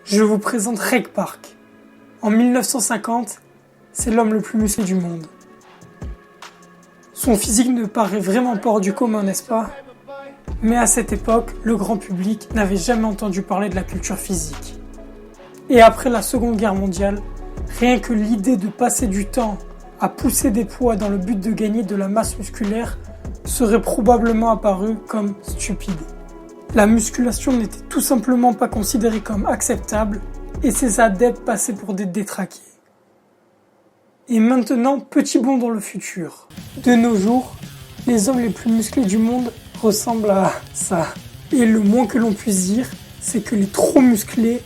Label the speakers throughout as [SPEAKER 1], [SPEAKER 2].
[SPEAKER 1] Je vous présente Ray Park. En 1950, c'est l'homme le plus musclé du monde. Son physique ne paraît vraiment pas hors du commun, n'est-ce pas? Mais à cette époque, le grand public n'avait jamais entendu parler de la culture physique. Et après la Seconde Guerre mondiale, rien que l'idée de passer du temps à pousser des poids dans le but de gagner de la masse musculaire serait probablement apparue comme stupide. La musculation n'était tout simplement pas considérée comme acceptable et ses adeptes passaient pour des détraqués. Et maintenant, petit bond dans le futur. De nos jours, les hommes les plus musclés du monde ressemblent à ça. Et le moins que l'on puisse dire, c'est que les trop musclés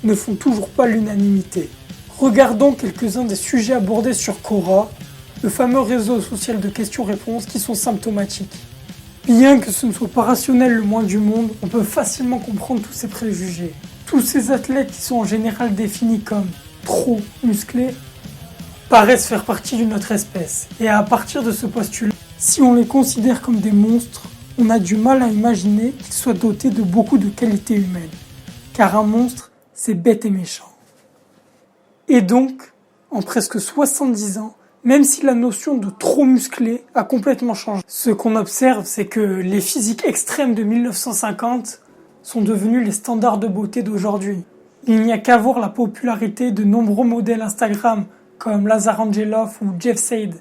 [SPEAKER 1] ne font toujours pas l'unanimité. Regardons quelques-uns des sujets abordés sur Quora, le fameux réseau social de questions-réponses qui sont symptomatiques. Bien que ce ne soit pas rationnel le moins du monde, on peut facilement comprendre tous ces préjugés. Tous ces athlètes qui sont en général définis comme trop musclés paraissent faire partie d'une autre espèce. Et à partir de ce postulat, si on les considère comme des monstres, on a du mal à imaginer qu'ils soient dotés de beaucoup de qualités humaines. Car un monstre, c'est bête et méchant. Et donc, en presque 70 ans, même si la notion de trop musclé a complètement changé, ce qu'on observe, c'est que les physiques extrêmes de 1950 sont devenus les standards de beauté d'aujourd'hui. Il n'y a qu'à voir la popularité de nombreux modèles Instagram comme Lazar Angelov ou Jeff Sade.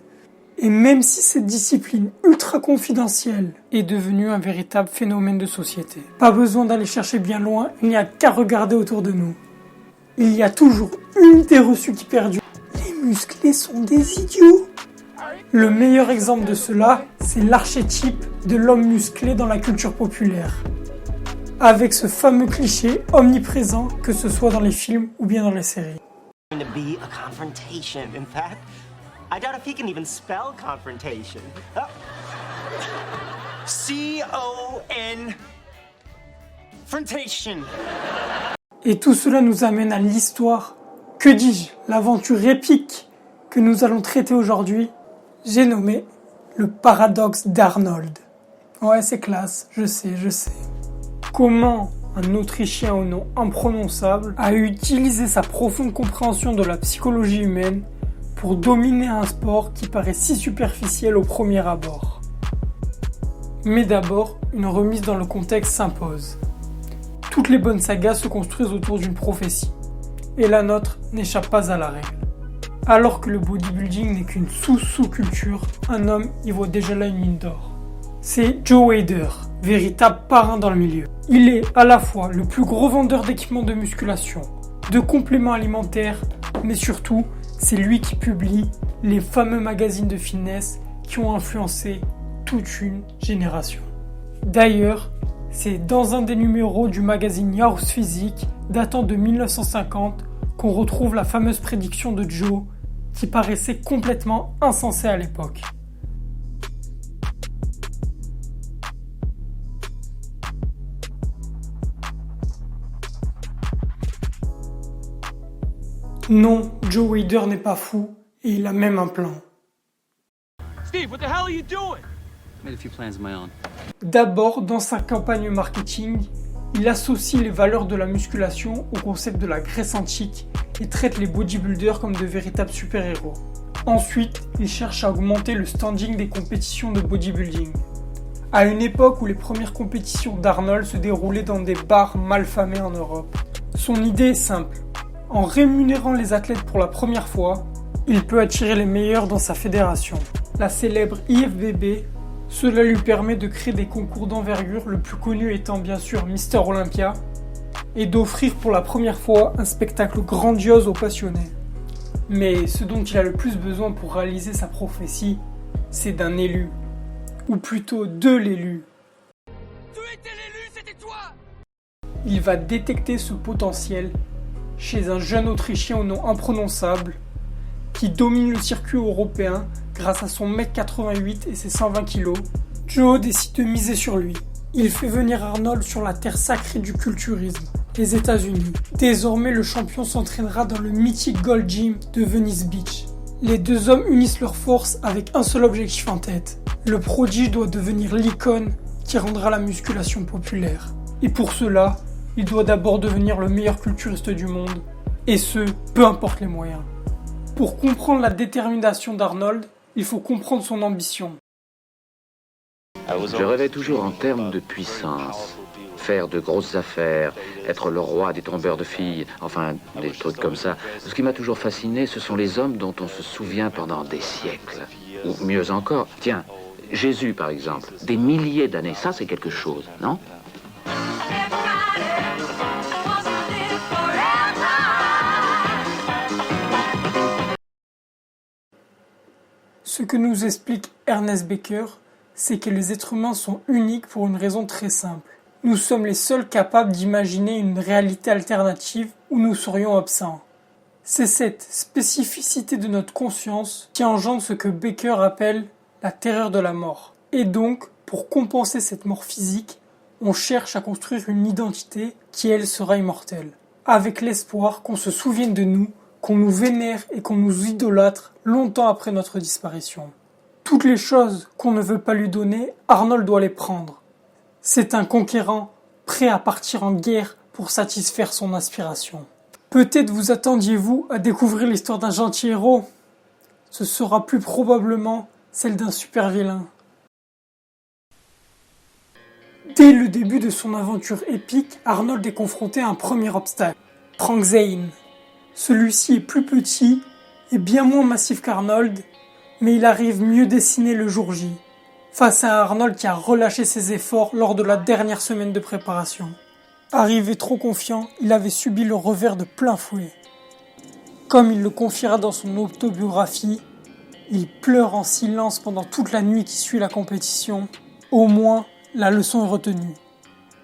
[SPEAKER 1] Et même si cette discipline ultra confidentielle est devenue un véritable phénomène de société, pas besoin d'aller chercher bien loin, il n'y a qu'à regarder autour de nous. Il y a toujours une idée reçue qui perdure. Les musclés sont des idiots. Le meilleur exemple de cela, c'est l'archétype de l'homme musclé dans la culture populaire. Avec ce fameux cliché omniprésent, que ce soit dans les films ou bien dans les séries.
[SPEAKER 2] To be a confrontation. In fact, I doubt if he can even spell confrontation. Oh. C-O-N Frontation.
[SPEAKER 1] Et tout cela nous amène à l'histoire, que dis-je, l'aventure épique que nous allons traiter aujourd'hui. J'ai nommé le paradoxe d'Arnold. Ouais, c'est classe, je sais. Comment un Autrichien au nom imprononçable a utilisé sa profonde compréhension de la psychologie humaine pour dominer un sport qui paraît si superficiel au premier abord. Mais d'abord, une remise dans le contexte s'impose. Toutes les bonnes sagas se construisent autour d'une prophétie, et la nôtre n'échappe pas à la règle. Alors que le bodybuilding n'est qu'une sous-culture, un homme y voit déjà là une mine d'or. C'est Joe Weider, véritable parrain dans le milieu. Il est à la fois le plus gros vendeur d'équipements de musculation, de compléments alimentaires, mais surtout, c'est lui qui publie les fameux magazines de fitness qui ont influencé toute une génération. D'ailleurs, c'est dans un des numéros du magazine Yao's Physique, datant de 1950, qu'on retrouve la fameuse prédiction de Joe, qui paraissait complètement insensée à l'époque. Non, Joe Weider n'est pas fou, et il a même un plan.
[SPEAKER 3] Steve, what the hell are you doing? Made a few plans of my own.
[SPEAKER 1] D'abord, dans sa campagne marketing, il associe les valeurs de la musculation au concept de la Grèce antique et traite les bodybuilders comme de véritables super-héros. Ensuite, il cherche à augmenter le standing des compétitions de bodybuilding. À une époque où les premières compétitions d'Arnold se déroulaient dans des bars malfamés en Europe. Son idée est simple. En rémunérant les athlètes pour la première fois, il peut attirer les meilleurs dans sa fédération. La célèbre IFBB, cela lui permet de créer des concours d'envergure, le plus connu étant bien sûr Mister Olympia, et d'offrir pour la première fois un spectacle grandiose aux passionnés. Mais ce dont il a le plus besoin pour réaliser sa prophétie, c'est d'un élu. Ou plutôt de l'élu.
[SPEAKER 3] Tu étais l'élu, c'était toi!
[SPEAKER 1] Il va détecter ce potentiel chez un jeune Autrichien au nom imprononçable qui domine le circuit européen grâce à son 1m88 et ses 120 kg. Joe décide de miser sur lui. Il fait venir Arnold sur la terre sacrée du culturisme, les États-Unis. Désormais, le champion s'entraînera dans le mythique Gold Gym de Venice Beach. Les deux hommes unissent leurs forces avec un seul objectif en tête. Le prodige doit devenir l'icône qui rendra la musculation populaire. Et pour cela, il doit d'abord devenir le meilleur culturiste du monde, et ce, peu importe les moyens. Pour comprendre la détermination d'Arnold, il faut comprendre son ambition.
[SPEAKER 4] Je rêvais toujours en termes de puissance. Faire de grosses affaires, être le roi des tombeurs de filles, enfin des trucs comme ça. Ce qui m'a toujours fasciné, ce sont les hommes dont on se souvient pendant des siècles. Ou mieux encore, tiens, Jésus par exemple, des milliers d'années, ça c'est quelque chose, non ?
[SPEAKER 1] Ce que nous explique Ernest Becker, c'est que les êtres humains sont uniques pour une raison très simple. Nous sommes les seuls capables d'imaginer une réalité alternative où nous serions absents. C'est cette spécificité de notre conscience qui engendre ce que Becker appelle la terreur de la mort. Et donc, pour compenser cette mort physique, on cherche à construire une identité qui, elle, sera immortelle. Avec l'espoir qu'on se souvienne de nous, qu'on nous vénère et qu'on nous idolâtre longtemps après notre disparition. Toutes les choses qu'on ne veut pas lui donner, Arnold doit les prendre. C'est un conquérant, prêt à partir en guerre pour satisfaire son aspiration. Peut-être vous attendiez-vous à découvrir l'histoire d'un gentil héros. Ce sera plus probablement celle d'un super vilain. Dès le début de son aventure épique, Arnold est confronté à un premier obstacle, Frank Zane. Celui-ci est plus petit et bien moins massif qu'Arnold, mais il arrive mieux dessiné le jour J, face à Arnold qui a relâché ses efforts lors de la dernière semaine de préparation. Arrivé trop confiant, il avait subi le revers de plein fouet. Comme il le confiera dans son autobiographie, il pleure en silence pendant toute la nuit qui suit la compétition. Au moins, la leçon est retenue.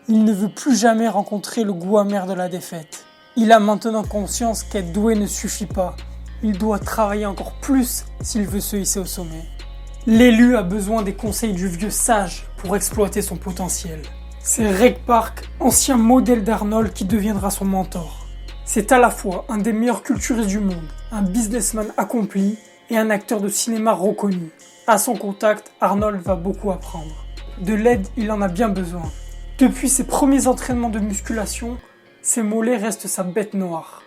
[SPEAKER 1] Il ne veut plus jamais rencontrer le goût amer de la défaite. Il a maintenant conscience qu'être doué ne suffit pas. Il doit travailler encore plus s'il veut se hisser au sommet. L'élu a besoin des conseils du vieux sage pour exploiter son potentiel. C'est Ray Park, ancien modèle d'Arnold, qui deviendra son mentor. C'est à la fois un des meilleurs culturistes du monde, un businessman accompli et un acteur de cinéma reconnu. À son contact, Arnold va beaucoup apprendre. De l'aide, il en a bien besoin. Depuis ses premiers entraînements de musculation, ses mollets restent sa bête noire.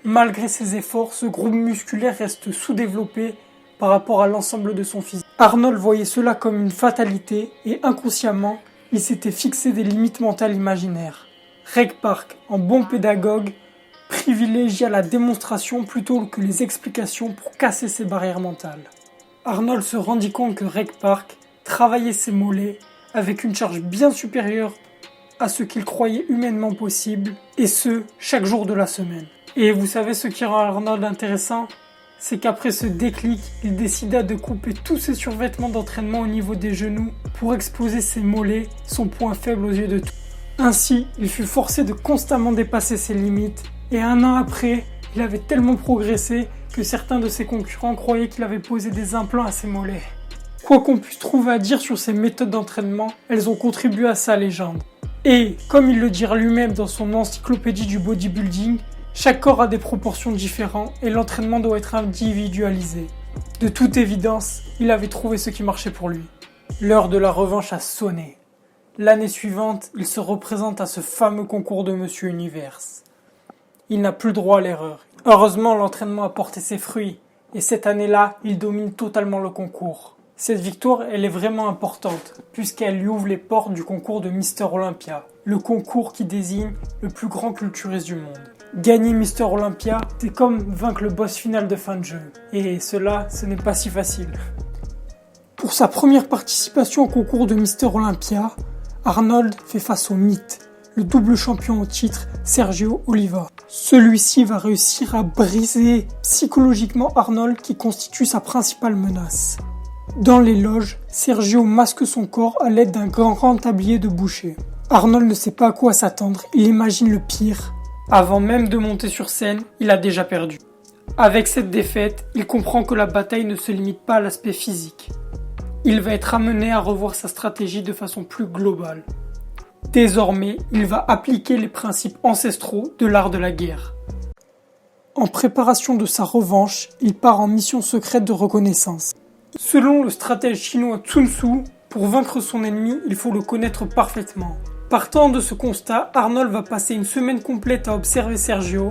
[SPEAKER 1] Malgré ses efforts, ce groupe musculaire reste sous-développé par rapport à l'ensemble de son physique. Arnold voyait cela comme une fatalité et inconsciemment, il s'était fixé des limites mentales imaginaires. Ray Park, en bon pédagogue, privilégia la démonstration plutôt que les explications pour casser ses barrières mentales. Arnold se rendit compte que Ray Park travaillait ses mollets avec une charge bien supérieure à ce qu'il croyait humainement possible, et ce, chaque jour de la semaine. Et vous savez ce qui rend Arnold intéressant ? C'est qu'après ce déclic, il décida de couper tous ses survêtements d'entraînement au niveau des genoux pour exposer ses mollets, son point faible aux yeux de tous. Ainsi, il fut forcé de constamment dépasser ses limites, et un an après, il avait tellement progressé que certains de ses concurrents croyaient qu'il avait posé des implants à ses mollets. Quoi qu'on puisse trouver à dire sur ses méthodes d'entraînement, elles ont contribué à sa légende. Et, comme il le dira lui-même dans son encyclopédie du bodybuilding, chaque corps a des proportions différentes et l'entraînement doit être individualisé. De toute évidence, il avait trouvé ce qui marchait pour lui. L'heure de la revanche a sonné. L'année suivante, il se représente à ce fameux concours de Monsieur Univers. Il n'a plus droit à l'erreur. Heureusement, l'entraînement a porté ses fruits et cette année-là, il domine totalement le concours. Cette victoire, elle est vraiment importante, puisqu'elle lui ouvre les portes du concours de Mister Olympia, le concours qui désigne le plus grand culturiste du monde. Gagner Mister Olympia, c'est comme vaincre le boss final de fin de jeu, et cela, ce n'est pas si facile. Pour sa première participation au concours de Mister Olympia, Arnold fait face au mythe, le double champion au titre, Sergio Oliva. Celui-ci va réussir à briser psychologiquement Arnold qui constitue sa principale menace. Dans les loges, Sergio masque son corps à l'aide d'un grand tablier de boucher. Arnold ne sait pas à quoi s'attendre, il imagine le pire. Avant même de monter sur scène, il a déjà perdu. Avec cette défaite, il comprend que la bataille ne se limite pas à l'aspect physique. Il va être amené à revoir sa stratégie de façon plus globale. Désormais, il va appliquer les principes ancestraux de l'art de la guerre. En préparation de sa revanche, il part en mission secrète de reconnaissance. Selon le stratège chinois Sun Tzu, pour vaincre son ennemi, il faut le connaître parfaitement. Partant de ce constat, Arnold va passer une semaine complète à observer Sergio,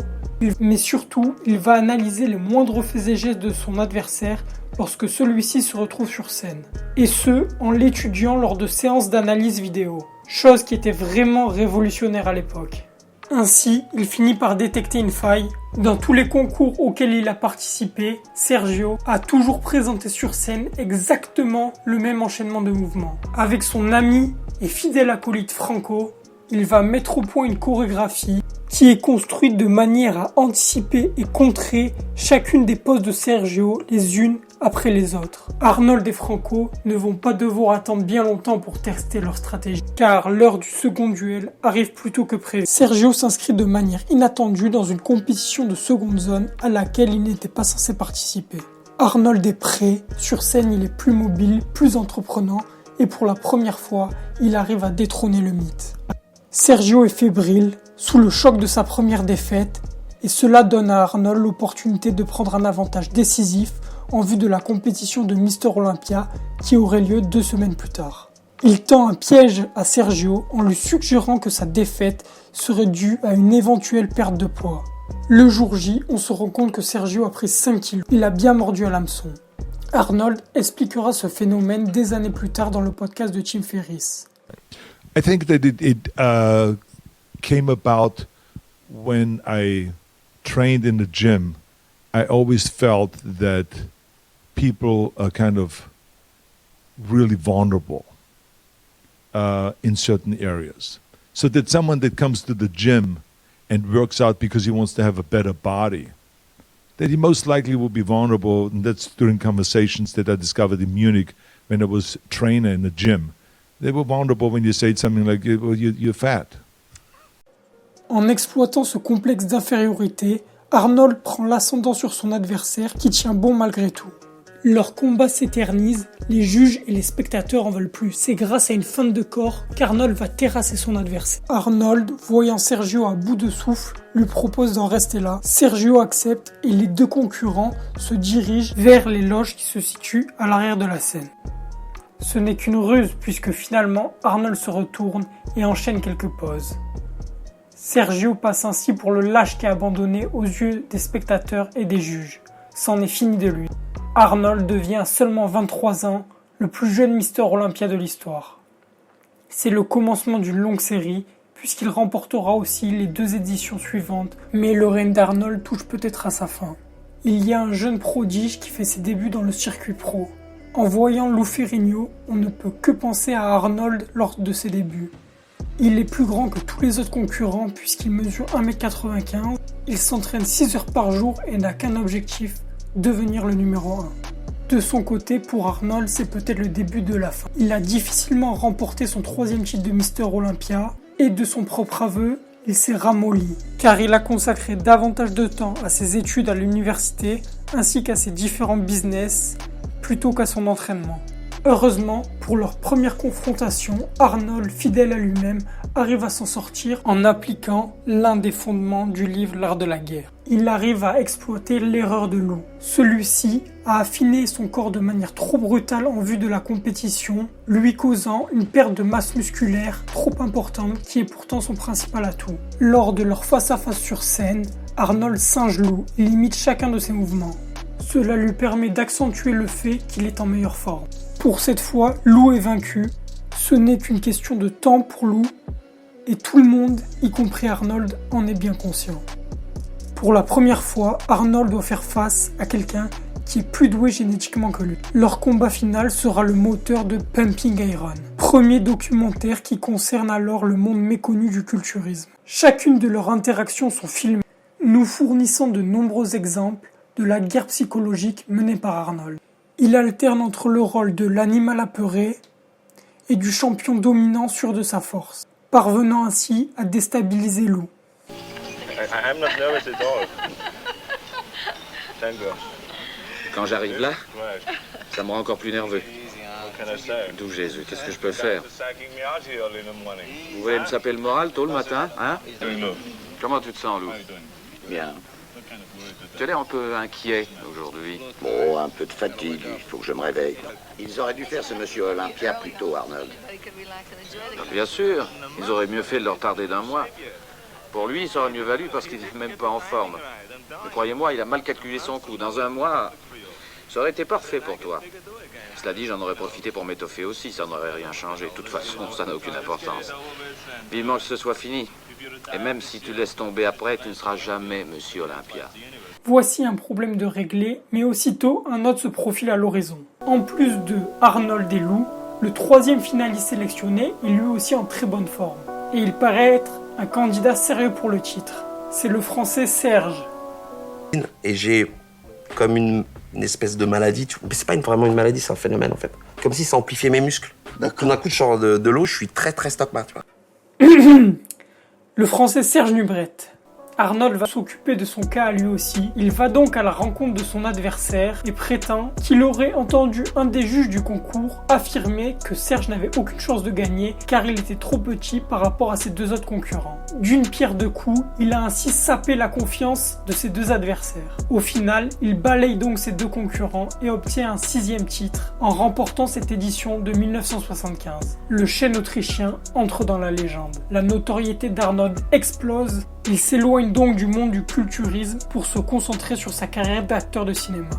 [SPEAKER 1] mais surtout, il va analyser les moindres faits et gestes de son adversaire lorsque celui-ci se retrouve sur scène. Et ce, en l'étudiant lors de séances d'analyse vidéo, chose qui était vraiment révolutionnaire à l'époque. Ainsi, il finit par détecter une faille. Dans tous les concours auxquels il a participé, Sergio a toujours présenté sur scène exactement le même enchaînement de mouvements. Avec son ami et fidèle acolyte Franco, il va mettre au point une chorégraphie qui est construite de manière à anticiper et contrer chacune des poses de Sergio les unes après les autres. Arnold et Franco ne vont pas devoir attendre bien longtemps pour tester leur stratégie, car l'heure du second duel arrive plus tôt que prévu. Sergio s'inscrit de manière inattendue dans une compétition de seconde zone à laquelle il n'était pas censé participer. Arnold est prêt, sur scène il est plus mobile, plus entreprenant, et pour la première fois, il arrive à détrôner le mythe. Sergio est fébrile, sous le choc de sa première défaite, et cela donne à Arnold l'opportunité de prendre un avantage décisif en vue de la compétition de Mister Olympia qui aurait lieu 2 semaines plus tard. Il tend un piège à Sergio en lui suggérant que sa défaite serait due à une éventuelle perte de poids. Le jour J, on se rend compte que Sergio a pris 5 kilos. Il a bien mordu à l'hameçon. Arnold expliquera ce phénomène des années plus tard dans le podcast de Tim Ferriss.
[SPEAKER 5] I think that it came about when I trained in the gym. I always felt that people are kind of really vulnerable in certain areas. So that someone that comes to the gym and works out because he wants to have a better body, that he most likely will be vulnerable. And that's during conversations that I discovered in Munich when I was a trainer in the gym. They were vulnerable when you said something like, well, you're fat.
[SPEAKER 1] En exploitant ce complexe d'infériorité, Arnold prend l'ascendant sur son adversaire qui tient bon malgré tout. Leur combat s'éternise, les juges et les spectateurs en veulent plus. C'est grâce à une feinte de corps qu'Arnold va terrasser son adversaire. Arnold, voyant Sergio à bout de souffle, lui propose d'en rester là. Sergio accepte et les deux concurrents se dirigent vers les loges qui se situent à l'arrière de la scène. Ce n'est qu'une ruse puisque finalement Arnold se retourne et enchaîne quelques poses. Sergio passe ainsi pour le lâche qui est abandonné aux yeux des spectateurs et des juges. C'en est fini de lui. Arnold devient à seulement 23 ans le plus jeune Mister Olympia de l'histoire. C'est le commencement d'une longue série puisqu'il remportera aussi les 2 éditions suivantes, mais le règne d'Arnold touche peut-être à sa fin. Il y a un jeune prodige qui fait ses débuts dans le circuit pro. En voyant Lou Ferrigno, on ne peut que penser à Arnold lors de ses débuts. Il est plus grand que tous les autres concurrents puisqu'il mesure 1m95, il s'entraîne 6 heures par jour et n'a qu'un objectif, devenir le numéro 1. De son côté, pour Arnold, c'est peut-être le début de la fin. Il a difficilement remporté son 3e titre de Mister Olympia et de son propre aveu, il s'est ramolli car il a consacré davantage de temps à ses études à l'université ainsi qu'à ses différents business plutôt qu'à son entraînement. Heureusement, pour leur première confrontation, Arnold, fidèle à lui-même, arrive à s'en sortir en appliquant l'un des fondements du livre L'Art de la guerre. Il arrive à exploiter l'erreur de Lou. Celui-ci a affiné son corps de manière trop brutale en vue de la compétition, lui causant une perte de masse musculaire trop importante qui est pourtant son principal atout. Lors de leur face-à-face sur scène, Arnold singe Lou et limite chacun de ses mouvements. Cela lui permet d'accentuer le fait qu'il est en meilleure forme. Pour cette fois, Lou est vaincu. Ce n'est qu'une question de temps pour Lou et tout le monde, y compris Arnold, en est bien conscient. Pour la première fois, Arnold doit faire face à quelqu'un qui est plus doué génétiquement que lui. Leur combat final sera le moteur de Pumping Iron, premier documentaire qui concerne alors le monde méconnu du culturisme. Chacune de leurs interactions sont filmées, nous fournissant de nombreux exemples de la guerre psychologique menée par Arnold. Il alterne entre le rôle de l'animal apeuré et du champion dominant sûr de sa force, parvenant ainsi à déstabiliser Lou.
[SPEAKER 6] I'm not nervous at all. Thank God.
[SPEAKER 4] Quand j'arrive là, ça me rend encore plus nerveux.
[SPEAKER 6] What can I say?
[SPEAKER 4] D'où Jésus, qu'est-ce que je peux faire?
[SPEAKER 6] Psyching me out here early in the morning.
[SPEAKER 4] Vous voulez me saper le moral tôt le matin, hein?
[SPEAKER 6] Doing Lou.
[SPEAKER 4] Comment tu te sens, Lou?
[SPEAKER 6] How you doing?
[SPEAKER 4] Bien. Tu as l'air un peu inquiet aujourd'hui.
[SPEAKER 7] Bon, un peu de fatigue, il faut que je me réveille. Ils auraient dû faire ce monsieur Olympia plus tôt, Arnold.
[SPEAKER 4] Bien sûr, ils auraient mieux fait de le retarder d'un mois. Pour lui, ça aurait mieux valu parce qu'il n'est même pas en forme. Mais croyez-moi, il a mal calculé son coup. Dans un mois, ça aurait été parfait pour toi. Cela dit, j'en aurais profité pour m'étoffer aussi, ça n'aurait rien changé. De toute façon, ça n'a aucune importance. Vivement que ce soit fini. Et même si tu laisses tomber après, tu ne seras jamais Monsieur Olympia.
[SPEAKER 1] Voici un problème de régler, mais aussitôt un autre se profile à l'horizon. En plus de Arnold et Lou, le troisième finaliste sélectionné est lui aussi en très bonne forme. Et il paraît être un candidat sérieux pour le titre. C'est le français Serge.
[SPEAKER 8] Et j'ai comme une espèce de maladie, mais c'est pas vraiment une maladie, c'est un phénomène en fait. Comme si ça amplifiait mes muscles. Tout d'un coup, je sors de l'eau, je suis très stockman, tu vois.
[SPEAKER 1] Le français Serge Nubret. Arnold va s'occuper de son cas à lui aussi. Il va donc à la rencontre de son adversaire et prétend qu'il aurait entendu un des juges du concours affirmer que Serge n'avait aucune chance de gagner car il était trop petit par rapport à ses deux autres concurrents. D'une pierre deux coups, il a ainsi sapé la confiance de ses deux adversaires. Au final, il balaye donc ses deux concurrents et obtient un 6e titre en remportant cette édition de 1975. Le chêne autrichien entre dans la légende. La notoriété d'Arnold explose. Il s'éloigne donc du monde du culturisme pour se concentrer sur sa carrière d'acteur de cinéma.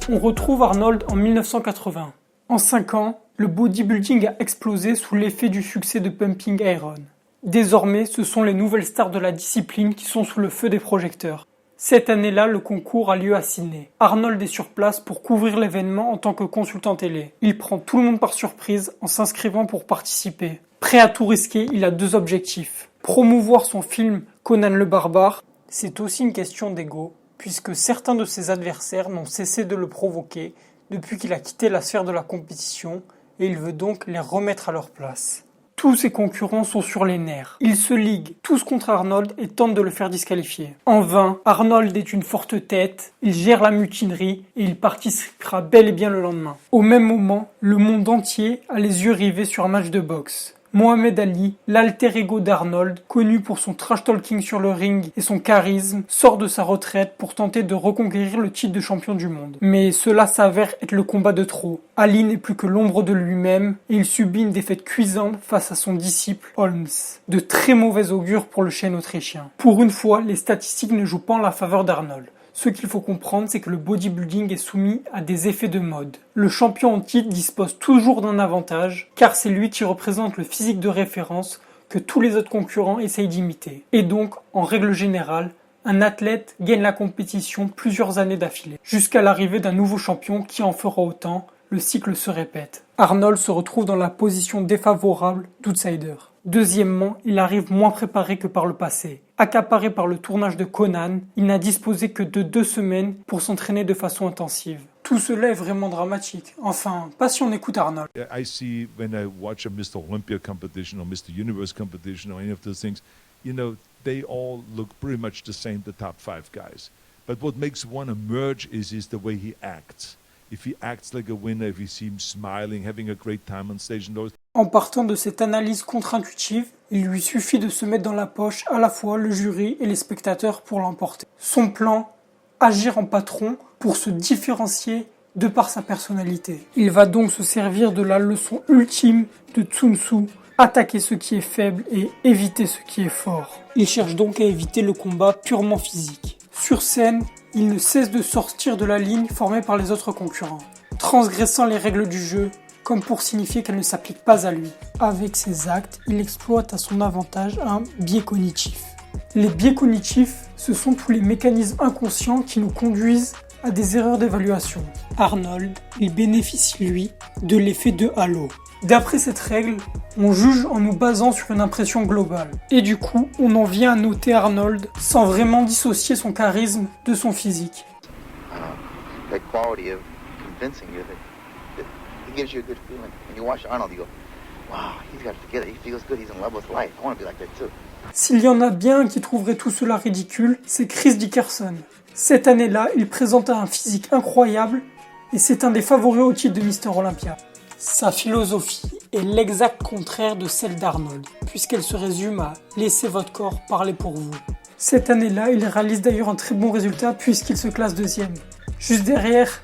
[SPEAKER 1] On retrouve Arnold en 1980. En 5 ans, le bodybuilding a explosé sous l'effet du succès de Pumping Iron. Désormais, ce sont les nouvelles stars de la discipline qui sont sous le feu des projecteurs. Cette année-là, le concours a lieu à Sydney. Arnold est sur place pour couvrir l'événement en tant que consultant télé. Il prend tout le monde par surprise en s'inscrivant pour participer. Prêt à tout risquer, il a 2 objectifs. Promouvoir son film Conan le Barbare, c'est aussi une question d'ego, puisque certains de ses adversaires n'ont cessé de le provoquer depuis qu'il a quitté la sphère de la compétition et il veut donc les remettre à leur place. Tous ses concurrents sont sur les nerfs. Ils se liguent tous contre Arnold et tentent de le faire disqualifier. En vain, Arnold est une forte tête, il gère la mutinerie et il participera bel et bien le lendemain. Au même moment, le monde entier a les yeux rivés sur un match de boxe. Mohamed Ali, l'alter ego d'Arnold, connu pour son trash talking sur le ring et son charisme, sort de sa retraite pour tenter de reconquérir le titre de champion du monde. Mais cela s'avère être le combat de trop. Ali n'est plus que l'ombre de lui-même et il subit une défaite cuisante face à son disciple Holmes. De très mauvais augure pour le chêne autrichien. Pour une fois, les statistiques ne jouent pas en la faveur d'Arnold. Ce qu'il faut comprendre, c'est que le bodybuilding est soumis à des effets de mode. Le champion en titre dispose toujours d'un avantage, car c'est lui qui représente le physique de référence que tous les autres concurrents essayent d'imiter. Et donc, en règle générale, un athlète gagne la compétition plusieurs années d'affilée, jusqu'à l'arrivée d'un nouveau champion qui en fera autant. Le cycle se répète. Arnold se retrouve dans la position défavorable d'outsider. Deuxièmement, il arrive moins préparé que par le passé. Accaparé par le tournage de Conan, il n'a disposé que de 2 semaines pour s'entraîner de façon intensive. Tout cela est vraiment dramatique. Enfin, pas si on écoute Arnold.
[SPEAKER 5] I see when I watch a Mr. Olympia competition or Mr. Universe competition or any of those things, you know, they all look pretty much the same, the top 5 guys. But what makes one emerge is the way he acts. If he acts like a winner, if he seems smiling, having a great time on stage and those.
[SPEAKER 1] En partant de cette analyse contre-intuitive, il lui suffit de se mettre dans la poche à la fois le jury et les spectateurs pour l'emporter. Son plan, agir en patron pour se différencier de par sa personnalité. Il va donc se servir de la leçon ultime de Sun Tzu, attaquer ce qui est faible et éviter ce qui est fort. Il cherche donc à éviter le combat purement physique. Sur scène, il ne cesse de sortir de la ligne formée par les autres concurrents, transgressant les règles du jeu, comme pour signifier qu'elle ne s'applique pas à lui. Avec ses actes, il exploite à son avantage un biais cognitif. Les biais cognitifs, ce sont tous les mécanismes inconscients qui nous conduisent à des erreurs d'évaluation. Arnold, il bénéficie, lui, de l'effet de halo. D'après cette règle, on juge en nous basant sur une impression globale. Et du coup, on en vient à noter Arnold sans vraiment dissocier son charisme de son physique.
[SPEAKER 9] That quality of convincing you that he gives you a good feeling. When you watch Arnold, you go, wow, he's got it together. He feels good. He's in love with life. I want to be like that too.
[SPEAKER 1] S'il y en a bien un qui trouverait tout cela ridicule, c'est Chris Dickerson. Cette année-là, il présente un physique incroyable et c'est un des favoris au titre de Mr. Olympia. Sa philosophie est l'exact contraire de celle d'Arnold, puisqu'elle se résume à « laisser votre corps parler pour vous ». Cette année-là, il réalise d'ailleurs un très bon résultat puisqu'il se classe 2e. Juste derrière,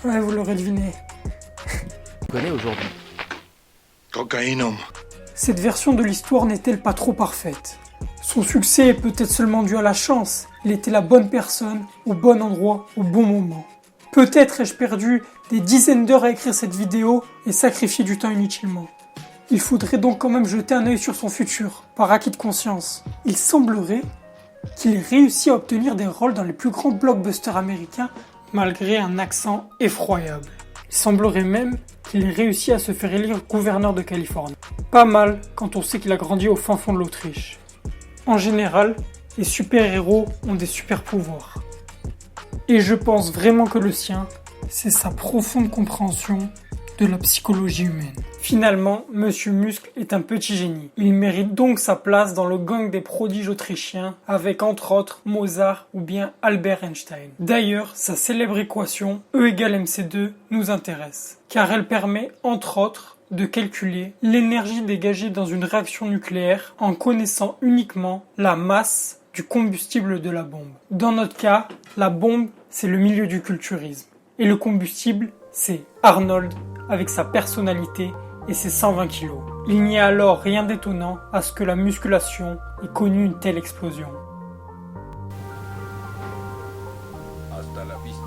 [SPEAKER 1] ouais, vous l'aurez deviné.
[SPEAKER 3] On connaît aujourd'hui.
[SPEAKER 5] Cocaïnum.
[SPEAKER 1] Cette version de l'histoire n'est-elle pas trop parfaite? Son succès est peut-être seulement dû à la chance. Il était la bonne personne, au bon endroit, au bon moment. Peut-être ai-je perdu des dizaines d'heures à écrire cette vidéo et sacrifié du temps inutilement. Il faudrait donc quand même jeter un œil sur son futur, par acquis de conscience. Il semblerait qu'il ait réussi à obtenir des rôles dans les plus grands blockbusters américains malgré un accent effroyable. Il semblerait même qu'il ait réussi à se faire élire gouverneur de Californie. Pas mal quand on sait qu'il a grandi au fin fond de l'Autriche. En général, les super-héros ont des super-pouvoirs. Et je pense vraiment que le sien, c'est sa profonde compréhension de la psychologie humaine. Finalement, Monsieur Muscle est un petit génie. Il mérite donc sa place dans le gang des prodiges autrichiens avec entre autres Mozart ou bien Albert Einstein. D'ailleurs, sa célèbre équation E = mc2 nous intéresse, car elle permet entre autres de calculer l'énergie dégagée dans une réaction nucléaire en connaissant uniquement la masse du combustible de la bombe. Dans notre cas, la bombe, c'est le milieu du culturisme. Et le combustible, c'est Arnold avec sa personnalité et ses 120 kilos. Il n'y a alors rien d'étonnant à ce que la musculation ait connu une telle explosion.
[SPEAKER 10] Hasta la vista.